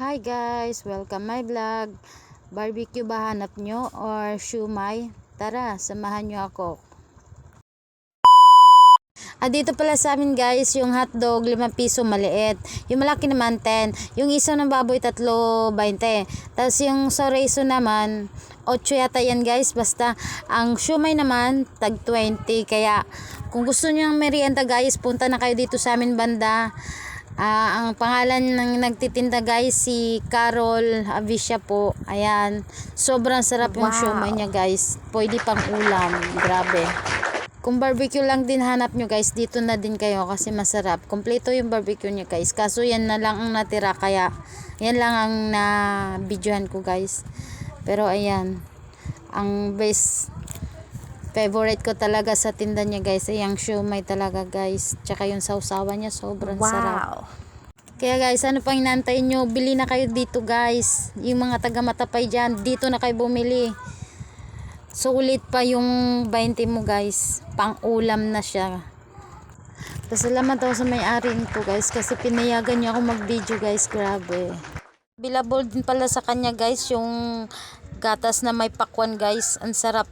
Hi guys, welcome my vlog. Barbecue ba hanap nyo or shumai? Tara, samahan nyo ako. Dito pala sa amin guys, yung hotdog 5 piso maliit. Yung malaki naman 10. Yung isa ng baboy 3.20. Tapos yung soreso naman 8 yata yan guys. Basta ang shumai naman tag 20. Kaya kung gusto nyo ng merienda guys, punta na kayo dito sa amin banda. Ang pangalan ng nagtitinda guys si Carol Avisha po. Ayan, sobrang sarap yung siomai niya guys. Pwede pang ulam, grabe. Kung barbecue lang din hanap nyo guys, dito na din kayo kasi masarap. Kompleto yung barbecue niya guys. Kaso yan na lang ang natira, kaya yan lang ang na videohan ko guys. Pero ayan, ang best favorite ko talaga sa tinda niya guys ay yung siomai talaga guys. Tsaka yung sausawan niya sobrang sarap. Kaya guys, ano pang inaantay nyo? Bili na kayo dito guys. Yung mga taga Matapay dyan, dito na kayo bumili. Sulit pa yung 20 mo guys. Pang ulam na siya. Pasalamat ako sa may-ari nito guys kasi pinayagan niya ako mag video guys. Grabe. Available din pala sa kanya guys yung gatas na may pakwan guys. Ang sarap.